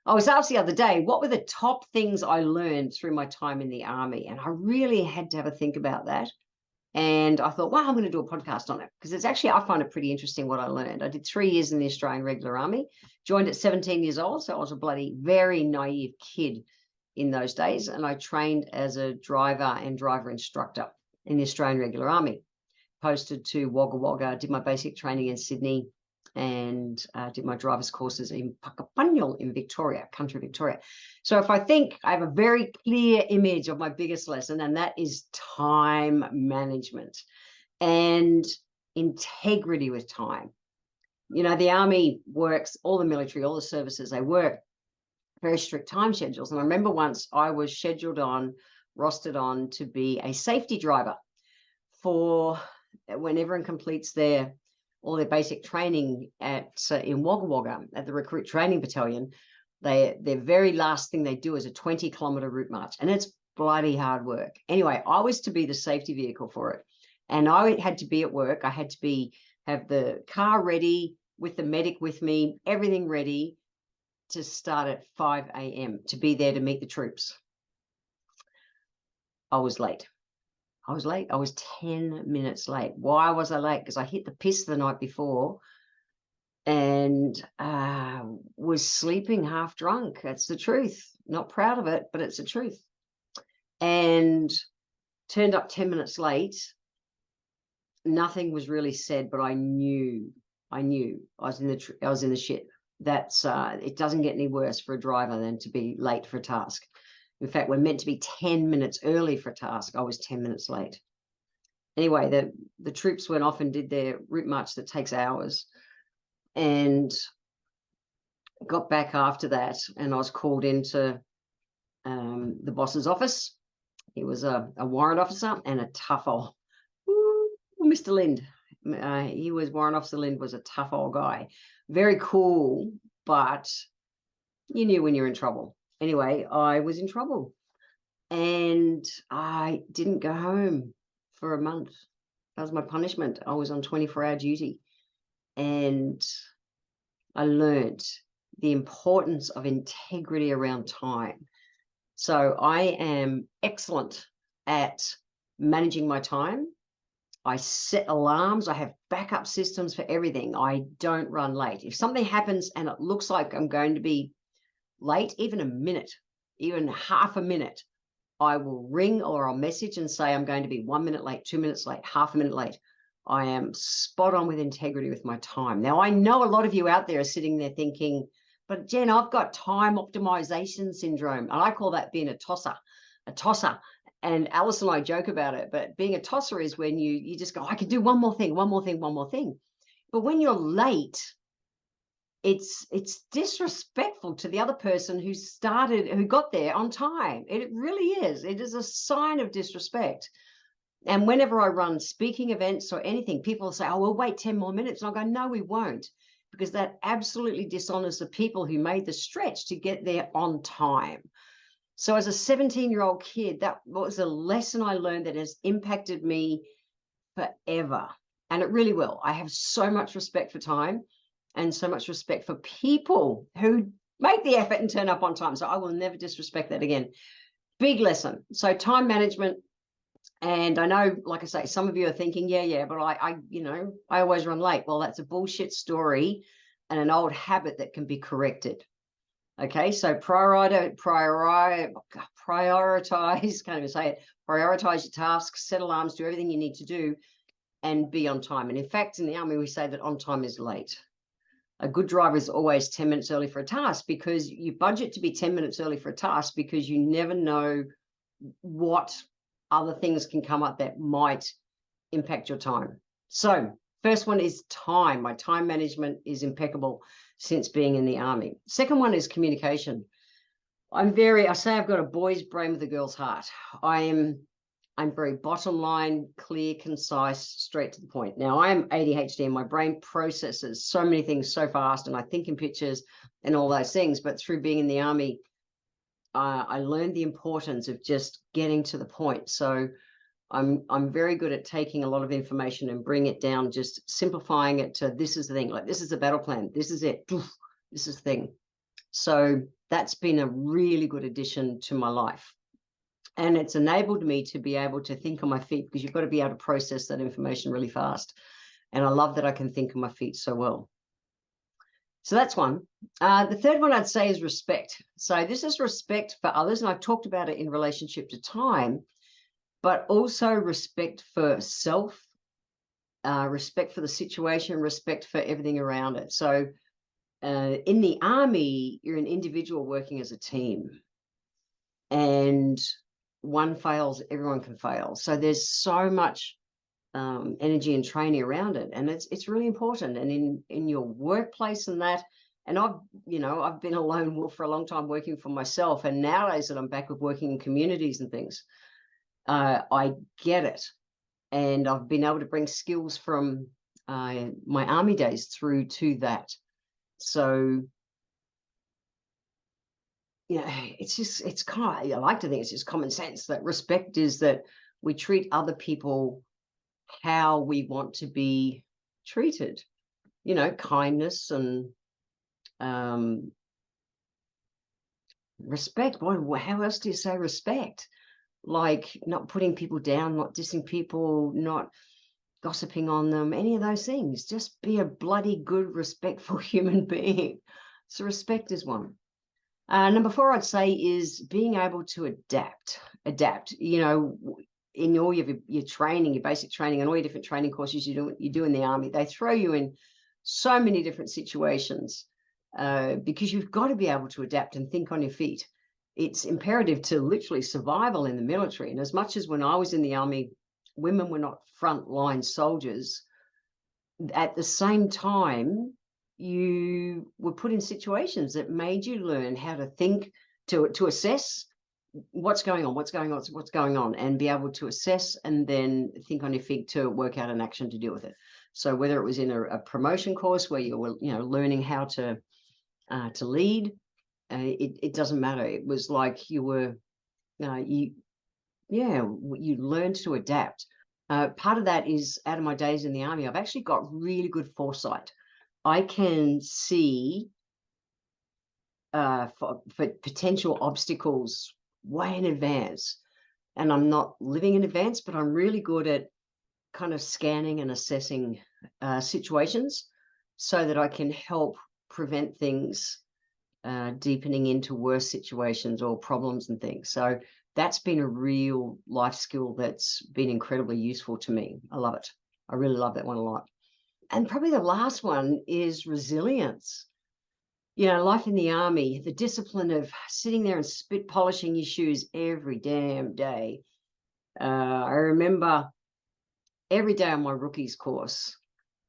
I was asked the other day, what were the top things I learned through my time in the army? And I really had to have a think about that. And I thought, wow, I'm going to do a podcast on it because it's actually, I find it pretty interesting what I learned. I did 3 years in the Australian Regular Army, joined at 17 years old. So I was a bloody very naive kid in those days. And I trained as a driver and driver instructor in the Australian Regular Army. Posted to Wagga Wagga, did my basic training in Sydney, and did my driver's courses in Puckapunyal in Victoria, country Victoria. So if I think, I have a very clear image of my biggest lesson, and that is time management and integrity with time. You know, the army works, all the military, all the services, they work very strict time schedules. And I remember once I was scheduled on, rostered on to be a safety driver for when everyone completes all their basic training at in Wagga Wagga at the recruit training battalion. Their very last thing they do is a 20-kilometer route march, and it's bloody hard work. Anyway, I was to be the safety vehicle for it, and I had to be at work. I had to have the car ready with the medic with me, everything ready to start at 5 a.m. to be there to meet the troops. I was late. I was 10 minutes late. Why was I late? Because I hit the piss the night before and was sleeping half drunk. That's the truth. Not proud of it, but it's the truth. And turned up 10 minutes late. Nothing was really said, but I knew I was in the shit. That's it doesn't get any worse for a driver than to be late for a task. In fact, we're meant to be 10 minutes early for a task. I was 10 minutes late. Anyway, the troops went off and did their route march that takes hours, and got back after that, and I was called into the boss's office. He was a warrant officer and a tough old, Mr. Lind. Warrant Officer Lind was a tough old guy. Very cool, but you knew when you're in trouble. Anyway, I was in trouble and I didn't go home for a month. That was my punishment. I was on 24-hour duty, and I learned the importance of integrity around time. So I am excellent at managing my time. I set alarms. I have backup systems for everything. I don't run late. If something happens and it looks like I'm going to be late, even a minute, even half a minute, I will ring or I'll message and say I'm going to be 1 minute late, 2 minutes late, half a minute late. I am spot on with integrity with my time. Now, I know a lot of you out there are sitting there thinking, but Jen, I've got time optimization syndrome. And I call that being a tosser. And Alice and I joke about it, but being a tosser is when you just go, I can do one more thing. But when you're late, it's disrespectful to the other person who got there on time. It really is. It is a sign of disrespect. And whenever I run speaking events or anything, people say, oh, we'll wait 10 more minutes. And I'll go, no, we won't, because that absolutely dishonors the people who made the stretch to get there on time. So as a 17-year-old kid, that was a lesson I learned that has impacted me forever. And it really will. I have so much respect for time and so much respect for people who make the effort and turn up on time. So I will never disrespect that again. Big lesson. So time management. And I know, like I say, some of you are thinking, yeah, but I always run late. Well, that's a bullshit story and an old habit that can be corrected. Okay, so prioritize, can't even say it, prioritize your tasks, set alarms, do everything you need to do, and be on time. And in fact, in the army, we say that on time is late. A good driver is always 10 minutes early for a task, because you budget to be 10 minutes early for a task because you never know what other things can come up that might impact your time. So first one is time. My time management is impeccable since being in the army. Second one is communication. I say I've got a boy's brain with a girl's heart. I'm very bottom line, clear, concise, straight to the point. Now, I am ADHD and my brain processes so many things so fast, and I think in pictures and all those things. But through being in the army, I learned the importance of just getting to the point. So I'm very good at taking a lot of information and bring it down, just simplifying it to this is the thing, like this is the battle plan, this is it, this is the thing. So that's been a really good addition to my life. And it's enabled me to be able to think on my feet, because you've got to be able to process that information really fast. And I love that I can think on my feet so well. So that's one. The third one I'd say is respect. So this is respect for others, and I've talked about it in relationship to time, but also respect for self, respect for the situation, respect for everything around it. So in the army, you're an individual working as a team, and one fails, everyone can fail. So there's so much energy and training around it, and it's really important. And in your workplace and that, and I've been a lone wolf for a long time working for myself, and nowadays that I'm back with working in communities and things, I get it, and I've been able to bring skills from my army days through to that. So it's kind of, I like to think it's just common sense that respect is that we treat other people how we want to be treated, kindness and respect. Boy, how else do you say respect? Like not putting people down, not dissing people, not gossiping on them, any of those things. Just be a bloody good, respectful human being. So respect is one. Number 4, I'd say, is being able to adapt. In all your training, your basic training, and all your different training courses you do in the army, they throw you in so many different situations because you've got to be able to adapt and think on your feet. It's imperative to literally survival in the military. And as much as when I was in the army, women were not frontline soldiers, at the same time, you were put in situations that made you learn how to think, to assess what's going on, and be able to assess and then think on your feet to work out an action to deal with it. So whether it was in a promotion course where you were, learning how to lead, it doesn't matter. It was like you were, you learned to adapt. Part of that is, out of my days in the army, I've actually got really good foresight. I can see for potential obstacles way in advance. And I'm not living in advance, but I'm really good at kind of scanning and assessing situations so that I can help prevent things deepening into worse situations or problems and things. So that's been a real life skill that's been incredibly useful to me. I love it. I really love that one a lot. And probably the last one is resilience. Life in the army, the discipline of sitting there and spit polishing your shoes every damn day. I remember every day on my rookies course,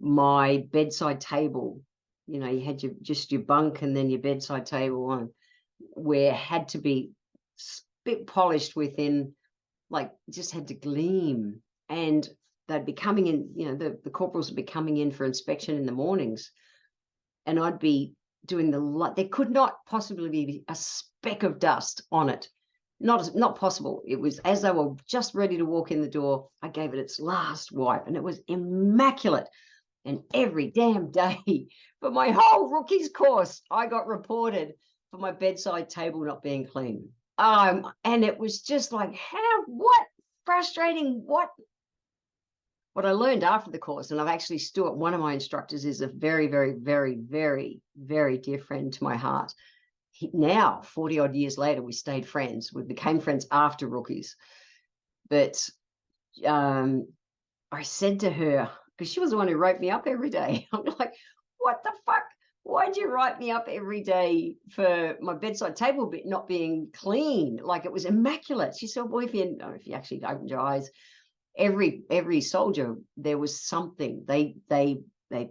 my bedside table, you had your bunk and then your bedside table on, where had to be spit polished within, like, just had to gleam. And they'd be coming in, the corporals would be coming in for inspection in the mornings, and I'd be doing there could not possibly be a speck of dust on it. Not possible. It was as they were just ready to walk in the door, I gave it its last wipe, and it was immaculate. And every damn day for my whole rookies course, I got reported for my bedside table not being clean. And it was just like, what frustrating, what I learned after the course, and I've actually Stuart, one of my instructors, is a very, very, very, very, very dear friend to my heart. Now, 40 odd years later, we stayed friends. We became friends after rookies. But I said to her, because she was the one who wrote me up every day, I'm like, what the fuck? Why'd you write me up every day for my bedside table not being clean? Like, it was immaculate. She said, well, if you actually opened your eyes, every soldier, there was something. They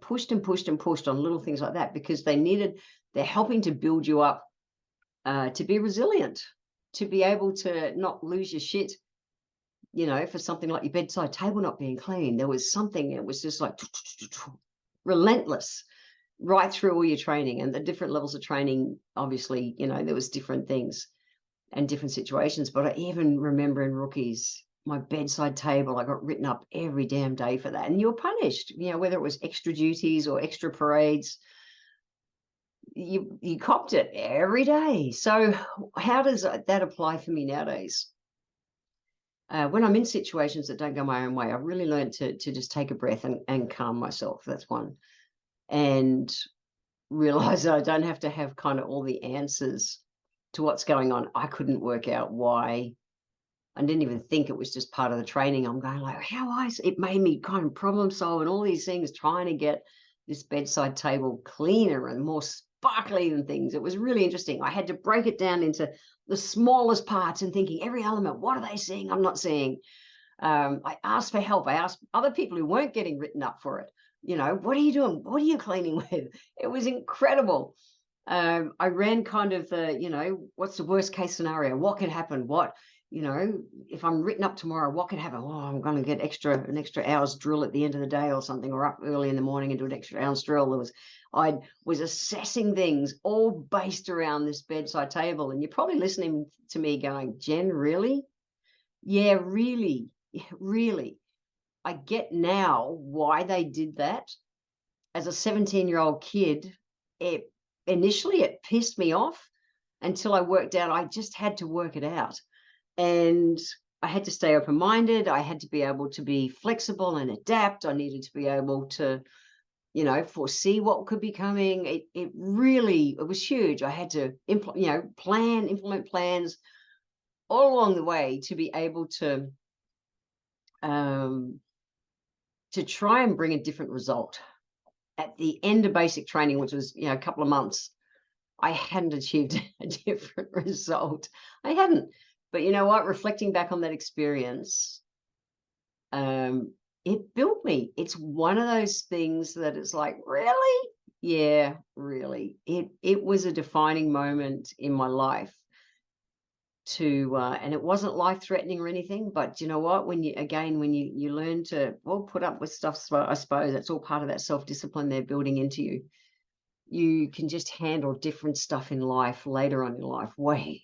pushed and pushed and pushed on little things like that, because they're helping to build you up to be resilient, to be able to not lose your shit, for something like your bedside table not being clean. There was something, it was just like relentless right through all your training. And the different levels of training, obviously, there was different things and different situations. But I even remember in rookies, my bedside table, I got written up every damn day for that. And you're punished, whether it was extra duties or extra parades. you copped it every day. So how does that apply for me nowadays? When I'm in situations that don't go my own way, I've really learned to just take a breath and calm myself. That's one. And realize that I don't have to have kind of all the answers to what's going on. I couldn't work out why. I didn't even think it was just part of the training. I'm going like, it made me kind of problem solve and all these things, trying to get this bedside table cleaner and more sparkly and things. It was really interesting. I had to break it down into the smallest parts and thinking every element, what are they seeing I'm not seeing? I asked for help. I asked other people who weren't getting written up for it. What are you doing? What are you cleaning with? It was incredible. I ran kind of the, what's the worst case scenario? What could happen? What, if I'm written up tomorrow, what could happen? Oh, I'm going to get an extra hour's drill at the end of the day or something, or up early in the morning and do an extra hour's drill. I was assessing things all based around this bedside table. And you're probably listening to me going, Jen, really? Yeah, really. Really. I get now why they did that. As a 17-year-old kid, initially it pissed me off until I worked out I just had to work it out. And I had to stay open-minded. I had to be able to be flexible and adapt. I needed to be able to, foresee what could be coming. It was huge. I had to implement plans all along the way to be able to try and bring a different result. At the end of basic training, which was, a couple of months, I hadn't achieved a different result. I hadn't. But you know what? Reflecting back on that experience, it built me. It's one of those things that it's like, really? Yeah, really. It was a defining moment in my life. And it wasn't life-threatening or anything, but you know what, when you learn to put up with stuff, so I suppose that's all part of that self-discipline they're building into you. You can just handle different stuff in life later on in life way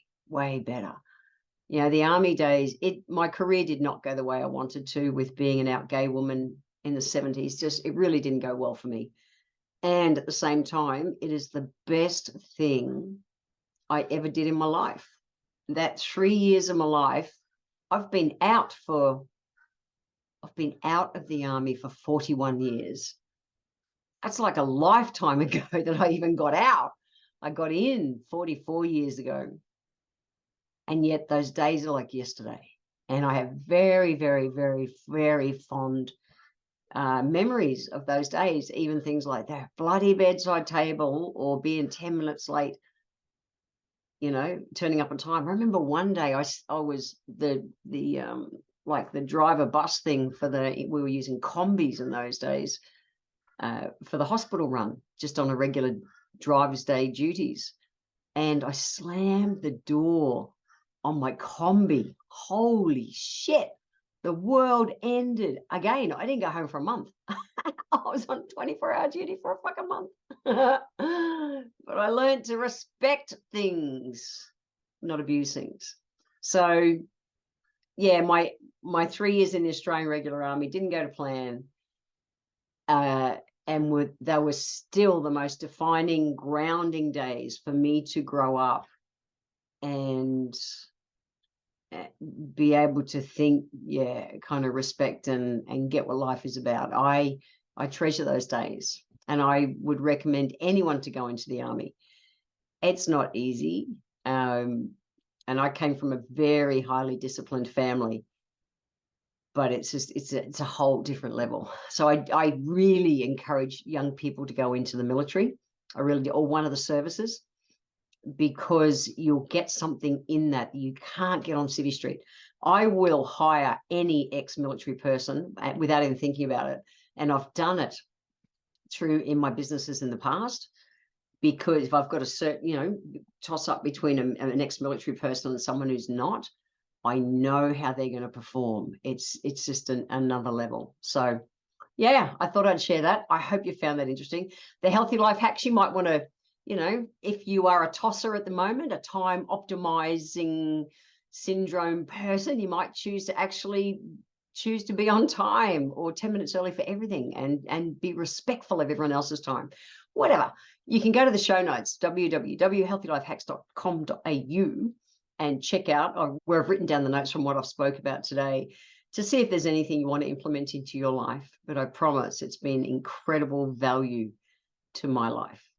better. The army days, my career did not go the way I wanted to, with being an out gay woman in the 70s. It really didn't go well for me. And at the same time, it is the best thing I ever did in my life. That 3 years of my life, I've been out of the army for 41 years. That's like a lifetime ago that I even got out. I got in 44 years ago. And yet those days are like yesterday. And I have very, very, very, very fond memories of those days, even things like that bloody bedside table or being 10 minutes late, turning up on time. I remember one day I was the driver bus thing we were using combis in those days for the hospital run, just on a regular driver's day duties. And I slammed the door on my combi. Holy shit. The world ended. Again, I didn't go home for a month. I was on 24-hour duty for a fucking month. But I learned to respect things, not abuse things. So, yeah, my 3 years in the Australian Regular Army didn't go to plan. And they were still the most defining, grounding days for me to grow up and be able to think, kind of respect and get what life is about. I treasure those days, and I would recommend anyone to go into the army. It's not easy, and I came from a very highly disciplined family, but it's a whole different level. So I really encourage young people to go into the military. I really do, or one of the services, because you'll get something in that you can't get on City Street. I will hire any ex-military person without even thinking about it. And I've done it in my businesses in the past, because if I've got a certain, toss up between an ex-military person and someone who's not, I know how they're going to perform. It's just another level. So, yeah, I thought I'd share that. I hope you found that interesting. The healthy life hacks you might want to, if you are a tosser at the moment, a time optimizing syndrome person, you might choose to actually choose to be on time or 10 minutes early for everything, and be respectful of everyone else's time. Whatever. You can go to the show notes, www.healthylifehacks.com.au, and check out where I've written down the notes from what I've spoke about today, to see if there's anything you want to implement into your life. But I promise it's been incredible value to my life.